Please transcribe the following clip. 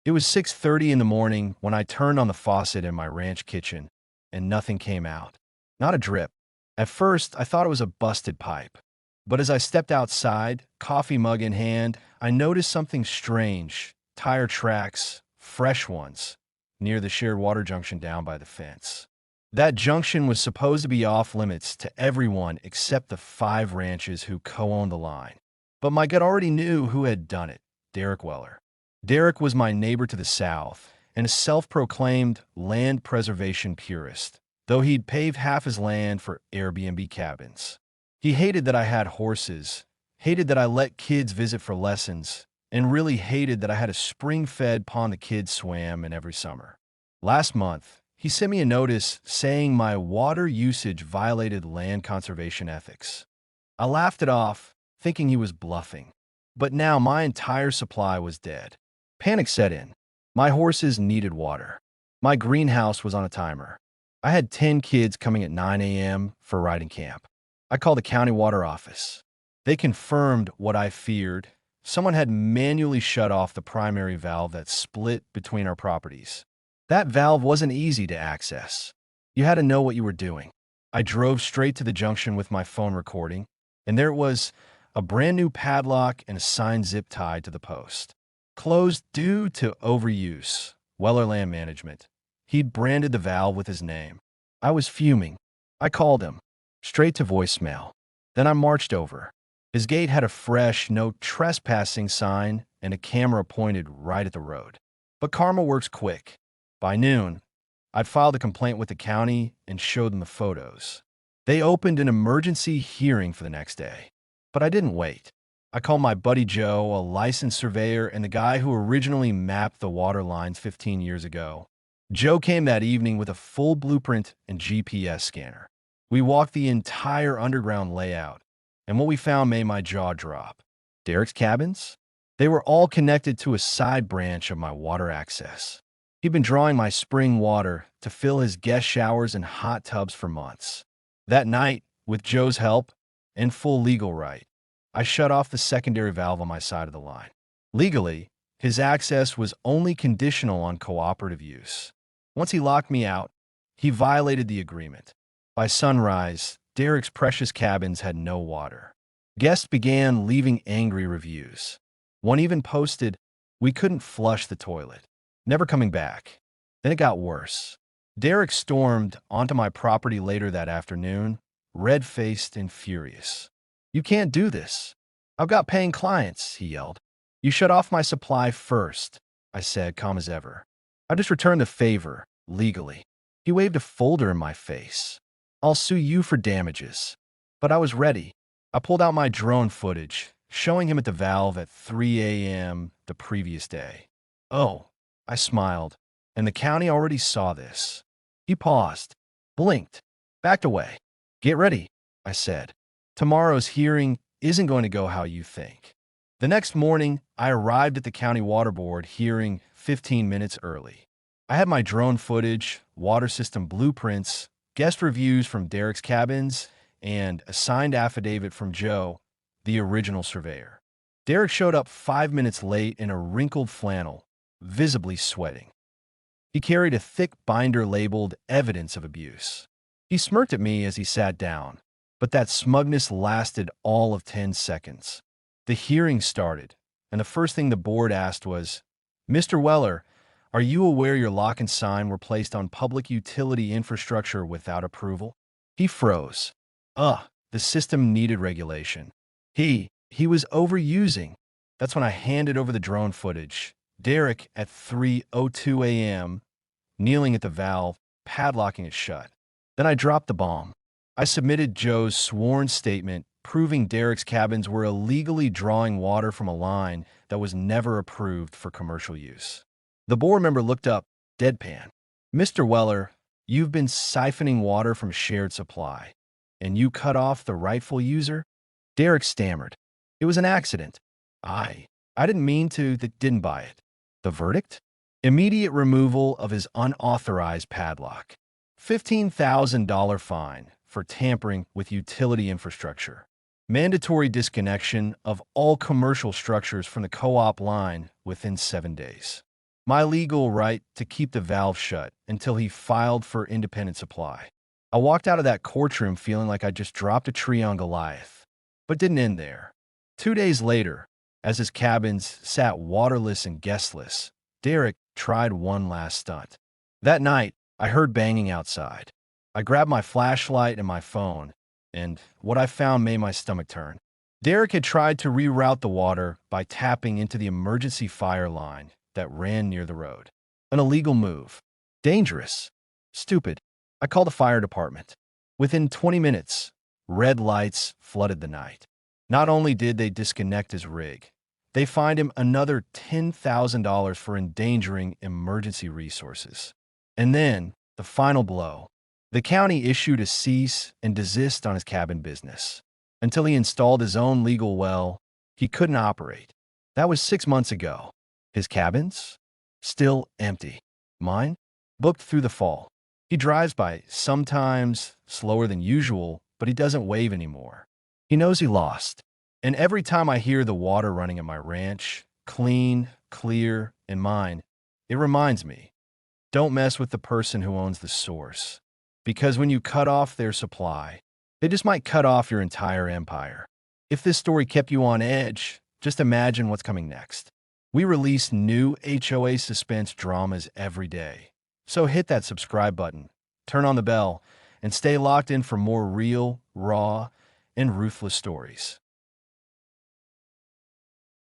It was 6:30 in the morning when I turned on the faucet in my ranch kitchen, and nothing came out. Not a drip. At first, I thought it was a busted pipe. But as I stepped outside, coffee mug in hand, I noticed something strange. Tire tracks, fresh ones, near the shared water junction down by the fence. That junction was supposed to be off limits to everyone except the 5 ranches who co-owned the line. But my gut already knew who had done it: Derek Weller. Derek was my neighbor to the south and a self-proclaimed land preservation purist, though he'd paved half his land for Airbnb cabins. He hated that I had horses, hated that I let kids visit for lessons, and really hated that I had a spring-fed pond the kids swam in every summer. Last month, he sent me a notice saying my water usage violated land conservation ethics. I laughed it off, thinking he was bluffing. But now my entire supply was dead. Panic set in. My horses needed water. My greenhouse was on a timer. I had 10 kids coming at 9 a.m. for riding camp. I called the county water office. They confirmed what I feared. Someone had manually shut off the primary valve that split between our properties. That valve wasn't easy to access. You had to know what you were doing. I drove straight to the junction with my phone recording, and there it was, a brand new padlock and a signed zip tied to the post. Closed due to overuse. Weller Land Management. He'd branded the valve with his name. I was fuming. I called him. Straight to voicemail. Then I marched over. His gate had a fresh no trespassing sign and a camera pointed right at the road. But karma works quick. By noon, I'd filed a complaint with the county and showed them the photos. They opened an emergency hearing for the next day. But I didn't wait. I called my buddy Joe, a licensed surveyor and the guy who originally mapped the water lines 15 years ago. Joe came that evening with a full blueprint and GPS scanner. We walked the entire underground layout, and what we found made my jaw drop. Derek's cabins? They were all connected to a side branch of my water access. He'd been drawing my spring water to fill his guest showers and hot tubs for months. That night, with Joe's help and full legal right, I shut off the secondary valve on my side of the line. Legally, his access was only conditional on cooperative use. Once he locked me out, he violated the agreement. By sunrise, Derek's precious cabins had no water. Guests began leaving angry reviews. One even posted, "We couldn't flush the toilet. Never coming back." Then it got worse. Derek stormed onto my property later that afternoon, red-faced and furious. "You can't do this. I've got paying clients," he yelled. "You shut off my supply first," I said, calm as ever. "I just returned the favor, legally." He waved a folder in my face. "I'll sue you for damages." But I was ready. I pulled out my drone footage, showing him at the valve at 3 a.m. the previous day. "Oh," I smiled, "and the county already saw this." He paused, blinked, backed away. "Get ready," I said. "Tomorrow's hearing isn't going to go how you think." The next morning, I arrived at the county water board hearing 15 minutes early. I had my drone footage, water system blueprints, guest reviews from Derek's cabins, and a signed affidavit from Joe, the original surveyor. Derek showed up 5 minutes late in a wrinkled flannel, visibly sweating. He carried a thick binder labeled "Evidence of Abuse." He smirked at me as he sat down, but that smugness lasted all of 10 seconds. The hearing started, and the first thing the board asked was, "Mr. Weller, are you aware your lock and sign were placed on public utility infrastructure without approval?" He froze. The system needed regulation. He was overusing. That's when I handed over the drone footage. Derek at 3:02 a.m., kneeling at the valve, padlocking it shut. Then I dropped the bomb. I submitted Joe's sworn statement proving Derek's cabins were illegally drawing water from a line that was never approved for commercial use. The board member looked up, deadpan. "Mr. Weller, you've been siphoning water from shared supply, and you cut off the rightful user?" Derek stammered. "It was an accident. I didn't mean to." That didn't buy it. The verdict? Immediate removal of his unauthorized padlock. $15,000 fine for tampering with utility infrastructure. Mandatory disconnection of all commercial structures from the co-op line within 7 days. my legal right to keep the valve shut until he filed for independent supply. I walked out of that courtroom feeling like I just dropped a tree on Goliath, but didn't end there. 2 days later, as his cabins sat waterless and guestless, Derek tried one last stunt. That night, I heard banging outside. I grabbed my flashlight and my phone, and what I found made my stomach turn. Derek had tried to reroute the water by tapping into the emergency fire line that ran near the road. An illegal move. Dangerous. Stupid. I called the fire department. Within 20 minutes, red lights flooded the night. Not only did they disconnect his rig, they fined him another $10,000 for endangering emergency resources. And then, the final blow. The county issued a cease and desist on his cabin business. Until he installed his own legal well, he couldn't operate. That was 6 months ago. His cabins? Still empty. Mine? Booked through the fall. He drives by, sometimes slower than usual, but he doesn't wave anymore. He knows he lost. And every time I hear the water running at my ranch, clean, clear, and mine, it reminds me, don't mess with the person who owns the source. Because when you cut off their supply, they just might cut off your entire empire. If this story kept you on edge, just imagine what's coming next. We release new HOA suspense dramas every day. So hit that subscribe button, turn on the bell, and stay locked in for more real, raw, and ruthless stories.